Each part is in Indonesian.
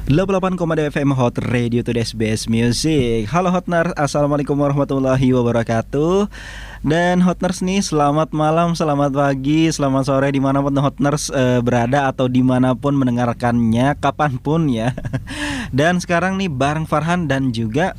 88,2 FM Hot Radio to the SBS Music. Halo Hotners, assalamualaikum warahmatullahi wabarakatuh. Dan Hotners nih, selamat malam, selamat pagi, selamat sore dimanapun Hotners berada atau dimanapun mendengarkannya, kapanpun ya. Dan sekarang nih bareng Farhan dan juga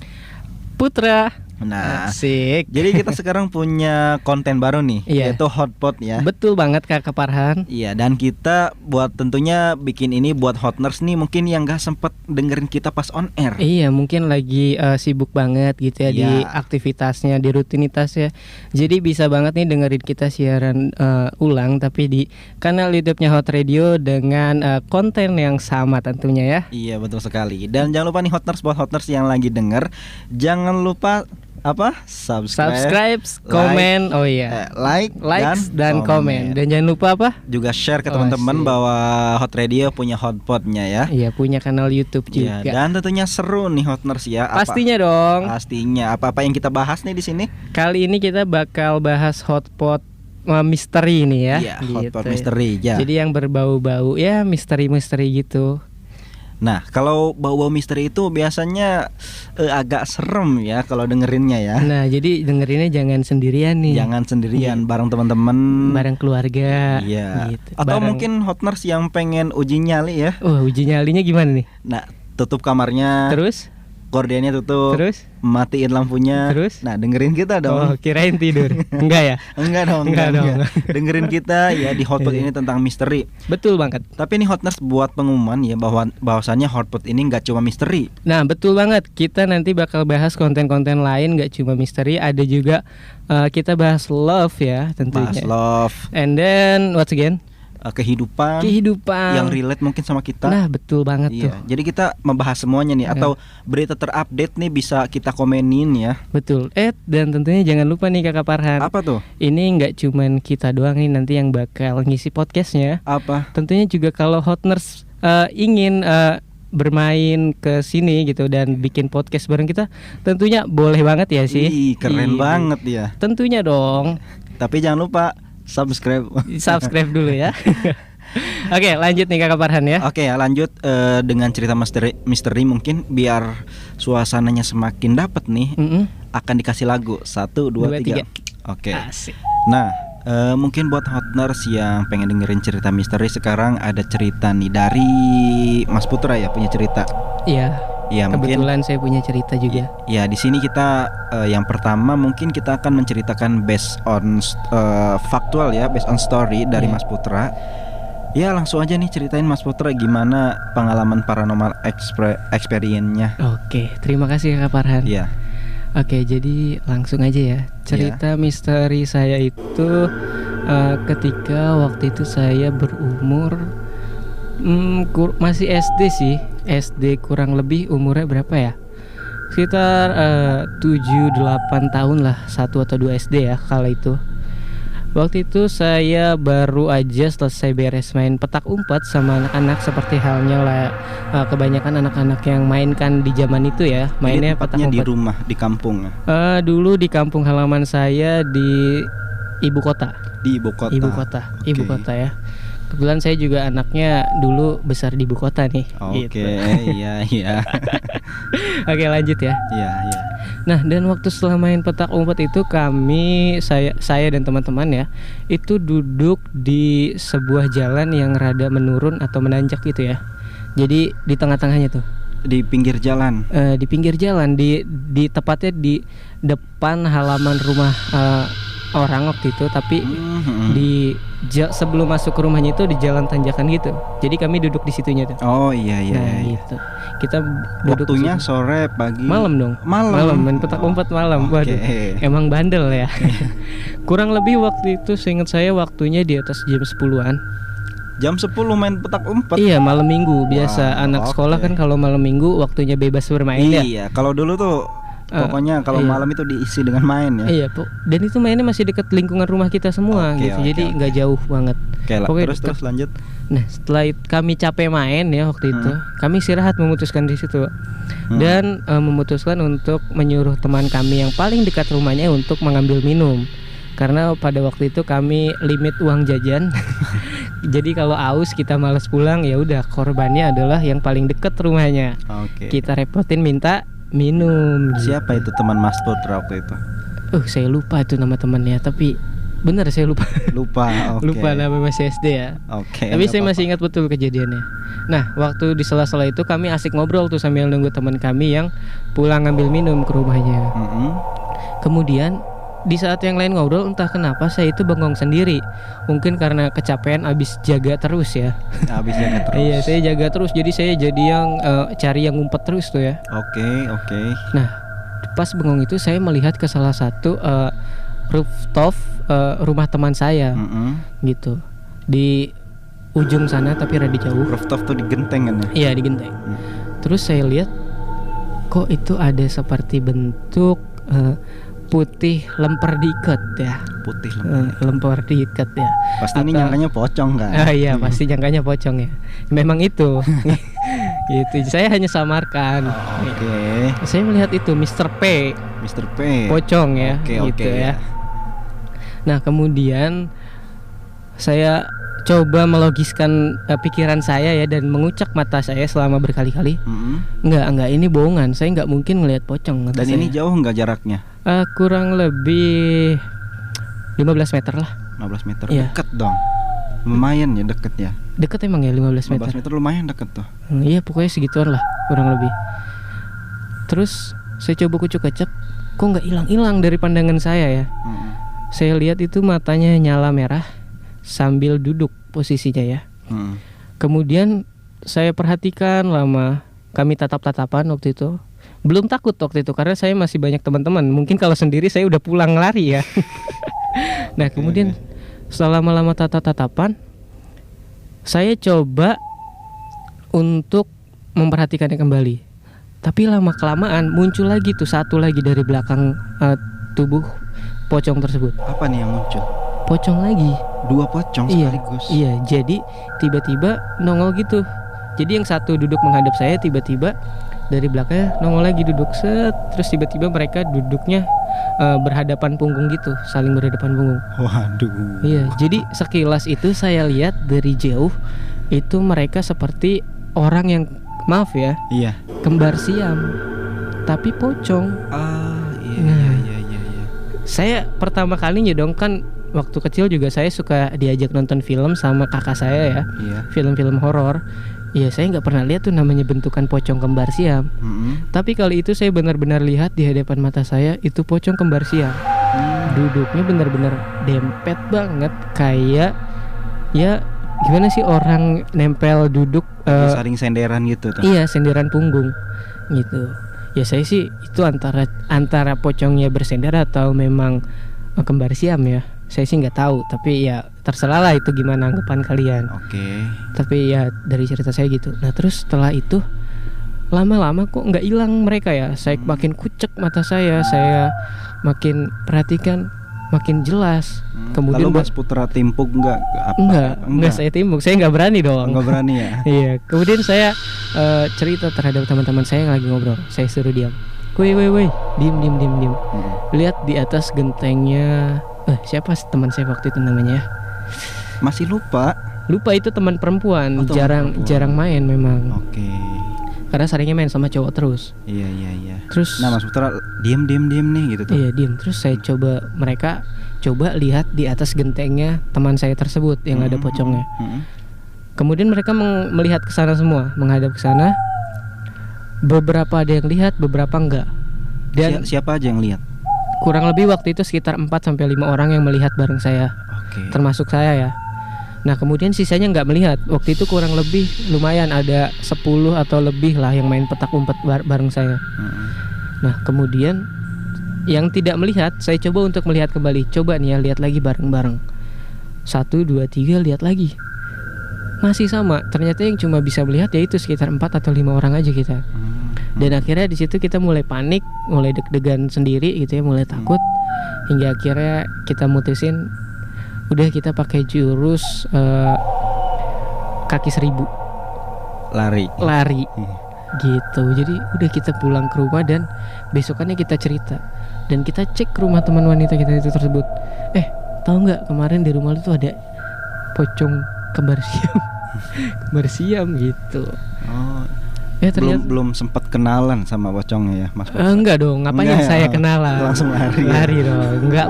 Putra. Nah, asik. Jadi kita sekarang punya konten baru nih, yaitu Hotpot ya. Betul banget Kak Farhan. Iya, dan kita buat tentunya bikin ini buat Hotners nih mungkin yang gak sempet dengerin kita pas on air. Iya, mungkin lagi sibuk banget gitu ya di aktivitasnya, di rutinitasnya. Jadi bisa banget nih dengerin kita siaran ulang tapi di kanal YouTube-nya Hot Radio dengan konten yang sama tentunya ya. Iya, betul sekali. Dan jangan lupa nih Hotners, buat Hotners yang lagi denger, jangan lupa subscribe, komen, like dan komen. Dan jangan lupa juga share ke teman-teman bahwa Hot Radio punya Hotpotnya ya. Iya, punya kanal YouTube juga. Dan tentunya seru nih Hotners ya. Pastinya dong. Pastinya. Apa yang kita bahas nih di sini? Kali ini kita bakal bahas Hotpot misteri ini ya. Iya, Hotpot misteri ya. Jadi yang berbau-bau ya misteri-misteri gitu. Nah, kalau bau-bau misteri itu biasanya agak serem ya kalau dengerinnya ya. Nah, jadi dengerinnya jangan sendirian nih. Jangan sendirian, bareng teman-teman, bareng keluarga. Iya. Gitu. Atau mungkin Hotners yang pengen uji nyali ya. Uji nyalinya gimana nih? Nah, tutup kamarnya. Terus? Gordennya tutup. Terus? Matiin lampunya. Terus? Nah, dengerin kita dong. Oh, kirain tidur. Enggak ya? Enggak dong. Dengerin kita ya di Hotpot ini tentang misteri. Betul banget. Tapi ini Hotners buat pengumuman ya bahwasannya Hotpot ini enggak cuma misteri. Nah, betul banget. Kita nanti bakal bahas konten-konten lain, enggak cuma misteri, ada juga kita bahas love ya tentunya. Bahas love. And then what's again? Kehidupan yang relate mungkin sama kita. Nah, betul banget tuh. Jadi kita membahas semuanya nih, atau berita terupdate nih bisa kita komenin ya. Betul. Dan tentunya jangan lupa nih Kakak Farhan. Apa tuh? Ini nggak cuman kita doang nih nanti yang bakal ngisi podcastnya. Apa? Tentunya juga kalau Hotners ingin bermain ke sini gitu dan bikin podcast bareng kita, tentunya boleh banget ya sih. Keren banget ya. Tentunya dong. Tapi jangan lupa subscribe dulu ya. Oke, lanjut nih Kakak Farhan ya. Oke ya, lanjut dengan cerita misteri mungkin biar suasananya semakin dapet nih. Akan dikasih lagu 1, 2, 3. Oke. Nah, mungkin buat Hotners yang pengen dengerin cerita misteri, sekarang ada cerita nih dari Mas Putra ya, punya cerita. Iya. Ya, kebetulan saya punya cerita juga. Ya, di sini kita yang pertama mungkin kita akan menceritakan based on faktual ya, based on story dari Mas Putra. Ya, langsung aja nih ceritain Mas Putra gimana pengalaman paranormal experience-nya. Oke, terima kasih Kak Farhan. Iya. Oke, jadi langsung aja ya. Cerita misteri saya itu ketika waktu itu saya berumur masih SD sih. SD kurang lebih umurnya berapa ya? Sekitar 7-8 tahun lah, 1 atau 2 SD ya kala itu. Waktu itu saya baru aja selesai beres main petak umpet sama anak-anak, seperti halnya lah kebanyakan anak-anak yang mainkan di zaman itu ya. Mainnya petak umpet. Di rumah, di kampung? Dulu di kampung halaman saya di ibu kota. Di ibu kota? Ibu kota ya. Kebetulan saya juga anaknya dulu besar di ibu kota nih. Oke, iya. Oke, lanjut ya. Iya. Nah, dan waktu setelah main petak umpet itu saya dan teman-teman ya, itu duduk di sebuah jalan yang rada menurun atau menanjak gitu ya. Jadi di tengah-tengahnya tuh. Di pinggir jalan. Di pinggir jalan, di tepatnya di depan halaman rumah orang waktu itu, tapi sebelum masuk ke rumahnya itu di jalan tanjakan gitu. Jadi kami duduk di situnya tuh. Oh iya. Gitu. Kita duduk. Waktunya sore, pagi? Malam dong. Malam main petak umpet malam. Waduh. Emang bandel ya. Kurang lebih waktu itu seingat saya waktunya di atas jam 10-an. Jam 10 main petak umpet? Iya, malam minggu. Biasa anak sekolah kan kalau malam minggu waktunya bebas bermain ya. Iya, kalau dulu tuh pokoknya kalau malam itu diisi dengan main ya. Iya, dan itu mainnya masih dekat lingkungan rumah kita semua gitu. Jadi nggak jauh banget. Terus lanjut. Nah, setelah kami capek main ya waktu itu, kami istirahat, memutuskan di situ. Dan memutuskan untuk menyuruh teman kami yang paling dekat rumahnya untuk mengambil minum. Karena pada waktu itu kami limit uang jajan Jadi kalau aus kita malas pulang, ya udah korbannya adalah yang paling deket rumahnya. Oke. Kita repotin minta minum. Siapa itu teman Mas Putra waktu itu? Saya lupa itu nama temannya, tapi bener saya lupa. Lupa. Oke. Lupa nama masih SD ya. Oke. Tapi nggak saya apa-apa. masih ingat betul kejadiannya. Nah, waktu di sela-sela itu kami asik ngobrol tuh sambil nunggu teman kami yang pulang ngambil minum ke rumahnya. Mm-mm. Kemudian di saat yang lain ngobrol, entah kenapa saya itu bengong sendiri. Mungkin karena kecapean abis jaga terus ya. Habis jaga terus. Iya, saya jaga terus. Jadi saya jadi yang cari yang ngumpet terus tuh ya. Oke. Nah, pas bengong itu saya melihat ke salah satu rooftop rumah teman saya Mm-mm. gitu. Di ujung sana tapi rada jauh. Rooftop tuh di genteng kan ya? Iya, di genteng. Terus saya lihat kok itu ada seperti bentuk putih lemper diikat ya. Putih Lemper diikat ya. Pasti ini Atau- nyangkanya pocong kan? Iya, pasti jangkanya pocong ya. Memang itu. Gitu. Saya hanya samarkan. Oke. Saya melihat itu Mr. P, Mr. P. pocong ya, Oke, gitu oke, ya. Nah, kemudian saya coba melogiskan pikiran saya ya dan mengucak mata saya selama berkali-kali. Mm-mm. Enggak, ini bohongan. Saya enggak mungkin ngelihat pocong. kata Dan saya. ini jauh nggak jaraknya? Kurang lebih 15 meter lah. 15 meter. Iya. Deket dong. Lumayan ya deket ya. Deket emang ya 15 meter. 15 meter lumayan deket tuh. Iya, pokoknya segituan lah kurang lebih. Terus saya coba kucuk-kecek, kok nggak hilang-hilang dari pandangan saya ya. Mm-mm. Saya lihat itu matanya nyala merah sambil duduk posisinya ya. Mm-mm. Kemudian saya perhatikan lama, kami tatap-tatapan waktu itu. Belum takut waktu itu karena saya masih banyak teman-teman. Mungkin kalau sendiri saya udah pulang lari ya. Nah, kemudian setelah lama-lama tatap-tatapan, saya coba untuk memperhatikannya kembali. Tapi lama kelamaan muncul lagi tuh satu lagi dari belakang tubuh pocong tersebut. Apa nih yang muncul? Pocong lagi. 2 pocong Iya, sekaligus. iya. Jadi tiba-tiba nongol gitu. Jadi yang satu duduk menghadap saya, tiba-tiba dari belakangnya nongol lagi duduk set. Terus tiba-tiba mereka duduknya berhadapan punggung gitu, saling berhadapan punggung. Waduh. Iya. Jadi sekilas itu saya lihat dari jauh itu mereka seperti orang yang, maaf ya, Iya. kembar siam, tapi pocong. Iya. Nah. Iya. Saya pertama kalinya dong kan waktu kecil juga saya suka diajak nonton film sama kakak saya ya, Iya. film-film horor. Ya saya nggak pernah lihat tuh namanya bentukan pocong kembar siam. Mm-mm. Tapi kali itu saya benar-benar lihat di hadapan mata saya itu pocong kembar siam. Duduknya benar-benar dempet banget kayak ya gimana sih orang nempel duduk Saling senderan gitu tuh. iya senderan punggung gitu. Ya saya sih itu antara pocongnya bersender atau memang kembar siam ya. Saya sih nggak tahu, tapi ya terserah lah itu gimana anggapan kalian. Oke. Tapi ya dari cerita saya gitu. Nah terus setelah itu lama-lama kok nggak hilang mereka ya. Saya makin kucek mata saya makin perhatikan, makin jelas. Kemudian Lalu Mas Putra timpuk nggak? enggak saya timbuk, saya nggak berani dong. Nggak berani ya. Iya, kemudian saya cerita terhadap teman-teman saya yang lagi ngobrol. Saya suruh diam. Woi, diam. Lihat di atas gentengnya. Siapa teman saya waktu itu namanya? Masih lupa. Lupa, itu teman perempuan. Oh, teman perempuan. Jarang main memang. Oke. Karena seringnya main sama cowok terus. Iya. Terus Nah Mas Putra diam nih gitu tuh. iya diam. Terus saya mereka coba lihat di atas gentengnya teman saya tersebut yang ada pocongnya. Mm-mm. Kemudian mereka melihat ke sana semua, menghadap ke sana. Beberapa ada yang lihat, beberapa enggak. Dan Siapa aja yang lihat? kurang lebih waktu itu sekitar 4 sampai 5 orang yang melihat bareng saya, Oke. termasuk saya ya. Nah, kemudian sisanya enggak melihat. Waktu itu kurang lebih lumayan ada 10 atau lebih lah yang main petak umpet bareng saya. Mm-mm. Nah, kemudian yang tidak melihat, saya coba untuk melihat kembali. Coba nih ya, lihat lagi bareng-bareng. 1, 2, 3, lihat lagi. Masih sama. Ternyata yang cuma bisa melihat yaitu sekitar 4 atau 5 orang aja kita. Dan akhirnya di situ kita mulai panik, mulai deg-degan sendiri gitu ya, mulai takut. Hingga akhirnya kita mutusin udah kita pakai jurus kaki 1000 Lari. gitu. Jadi udah kita pulang ke rumah dan besokannya kita cerita dan kita cek ke rumah teman wanita kita itu tersebut. Tahu nggak kemarin di rumah lu tuh ada pocong kembar siam. Kembar siam gitu. Oh. Ya ternyata Belum sempat kenalan sama pocongnya ya, Mas Putra? enggak dong, ngapain Enggak, saya kenalan? langsung lari. Lari dong. Enggak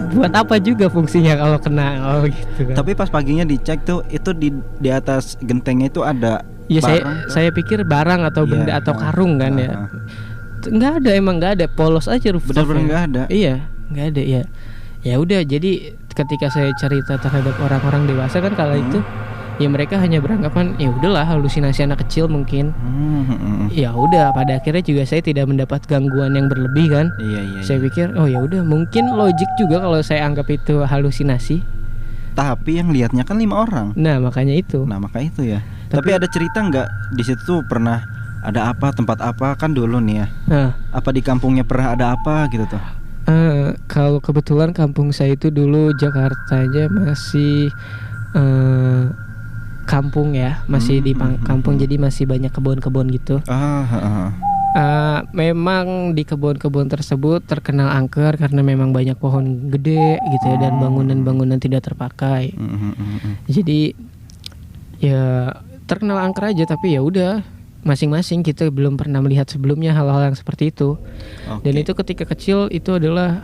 buat apa juga fungsinya kalau kena gitu kan. Tapi pas paginya dicek tuh itu di atas gentengnya itu ada Ya barang. saya pikir barang atau benda Iya, atau karung kan ya. Enggak ada, emang enggak ada, polos aja rooftopnya. Benar-benar enggak ada. Iya, enggak ada ya. Ya udah, jadi ketika saya cerita terhadap orang-orang dewasa kan kala itu ya mereka hanya beranggapan ya udahlah halusinasi anak kecil mungkin. Ya udah, pada akhirnya juga saya tidak mendapat gangguan yang berlebih kan. Iya. Saya pikir oh ya udah, mungkin logik juga kalau saya anggap itu halusinasi. Tapi yang lihatnya kan 5 orang. Nah, makanya itu. Nah, maka itu ya. Tapi ada cerita nggak di situ tuh pernah ada apa, tempat apa kan dulu nih ya? Nah, Apa di kampungnya pernah ada apa gitu tuh? kalau kebetulan kampung saya itu dulu Jakartanya masih kampung ya, masih di kampung, jadi masih banyak kebun-kebun gitu. Memang di kebun-kebun tersebut terkenal angker karena memang banyak pohon gede gitu ya, dan bangunan-bangunan tidak terpakai. Jadi ya terkenal angker aja, tapi ya udah, masing-masing kita belum pernah melihat sebelumnya hal-hal yang seperti itu. Dan itu ketika kecil itu adalah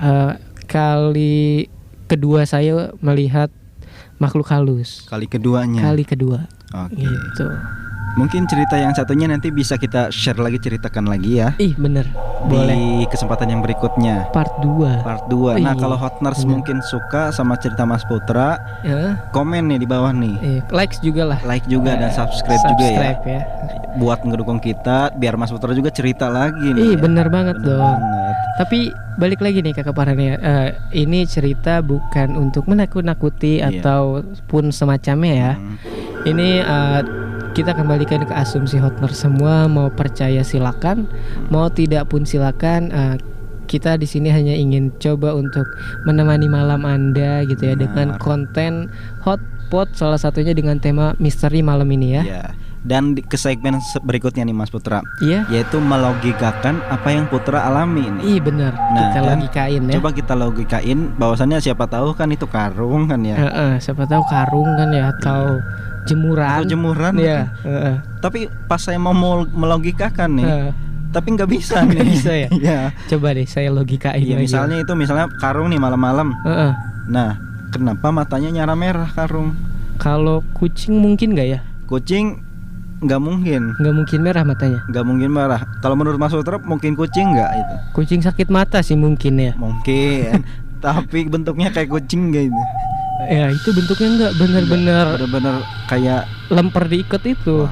kali kedua saya melihat makhluk halus. Kali keduanya. Kali kedua. Oke. Gitu. Mungkin cerita yang satunya nanti bisa kita share lagi, ceritakan lagi ya. Ih, bener. Boleh. Di kesempatan yang berikutnya. Part 2. Part 2. Nah, kalau Hotners mungkin suka sama cerita Mas Putra, komen nih di bawah nih. Likes juga lah. Like juga dan subscribe juga ya. Buat ngedukung kita biar Mas Putra juga cerita lagi nih. Bener banget dong. Banget. Tapi balik lagi nih Kakak Farhan ya. Ini cerita bukan untuk menakut-nakuti ataupun semacamnya ya. Ini kita kembalikan ke asumsi Hotner semua. Mau percaya silakan, mau tidak pun silakan. Kita di sini hanya ingin coba untuk menemani malam Anda gitu ya, dengan konten hotpot, salah satunya dengan tema misteri malam ini ya. Iya. Dan ke segmen berikutnya nih Mas Putra, yaitu melogikakan apa yang Putra alami ini. Benar. Nah, kita logikain ya. Coba kita logikain bahwasannya siapa tahu kan itu karung kan ya. Siapa tahu karung kan ya, atau jemuran. Ya. Tapi pas saya mau melogikakan nih, tapi nggak bisa nih. Nggak bisa ya. Ya. Coba deh saya logikain. Iya, misalnya karung nih malam-malam. Nah, kenapa matanya nyala merah karung? Kalau kucing mungkin nggak ya? Kucing nggak mungkin. Nggak mungkin merah matanya. Nggak mungkin merah. Kalau menurut Mas Putra mungkin kucing nggak itu? Kucing sakit mata sih mungkin ya. Mungkin. Tapi bentuknya kayak kucing gitu. Ya itu bentuknya nggak benar-benar kayak lemper diikat itu.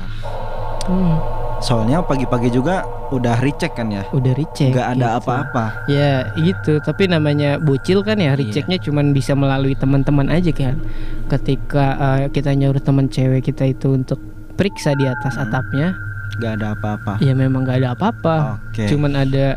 Soalnya pagi-pagi juga udah recheck kan ya. Udah recheck. Nggak ada gitu. apa-apa. Ya gitu. Tapi namanya bocil kan ya, rechecknya cuman bisa melalui teman-teman aja kan. Ketika kita nyuruh teman cewek kita itu untuk periksa di atas atapnya, nggak ada apa-apa. Ya memang nggak ada apa-apa. Cuman ada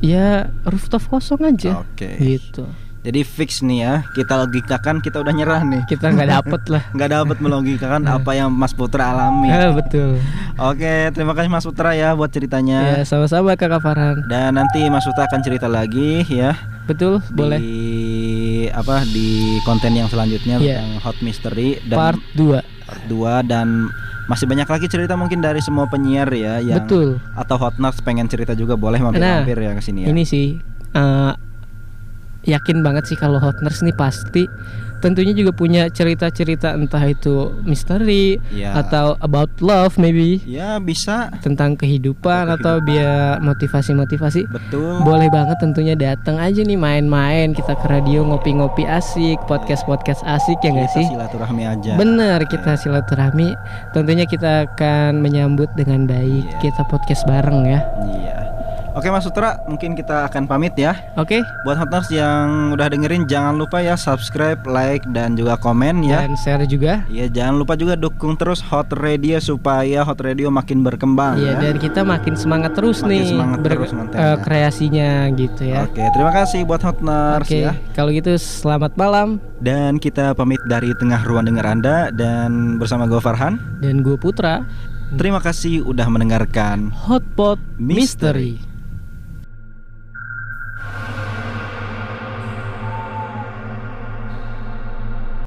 ya rooftop kosong aja. Gitu. Jadi fix nih ya, kita logikakan, kita udah nyerah nih. Kita nggak dapet lah. Nggak dapet melogikakan apa yang Mas Putra alami. Betul. Oke, terima kasih Mas Putra ya buat ceritanya. Ya, sama-sama Kakak Farhan. Dan nanti Mas Putra akan cerita lagi ya. Betul, boleh. Di konten yang selanjutnya tentang Hot Mystery dan Part 2. Part 2 dan masih banyak lagi cerita mungkin dari semua penyiar ya yang atau Hotners pengen cerita juga boleh mampir-mampir ya ke sini ya. Ini sih yakin banget sih kalau Hotners nih pasti tentunya juga punya cerita-cerita, entah itu misteri atau about love maybe. Ya, bisa tentang kehidupan atau biar motivasi-motivasi. Betul. Boleh banget tentunya, datang aja nih main-main kita ke radio, ngopi-ngopi asik, podcast-podcast asik ya nggak sih? Silaturahmi aja. Bener, kita silaturahmi. Tentunya kita akan menyambut dengan baik. Kita podcast bareng ya. Iya. Oke Mas Putra, mungkin kita akan pamit ya. Oke. Buat Hotners yang udah dengerin, jangan lupa ya subscribe, like, dan juga komen ya. Dan share juga. Iya, jangan lupa juga dukung terus Hot Radio supaya Hot Radio makin berkembang ya. Dan kita makin semangat terus terus kreasinya gitu ya. Oke, terima kasih buat Hotners ya. Kalau gitu selamat malam. Dan kita pamit dari tengah ruang dengar Anda, dan bersama gue Farhan dan gue Putra. Terima kasih udah mendengarkan Hotpot Mystery.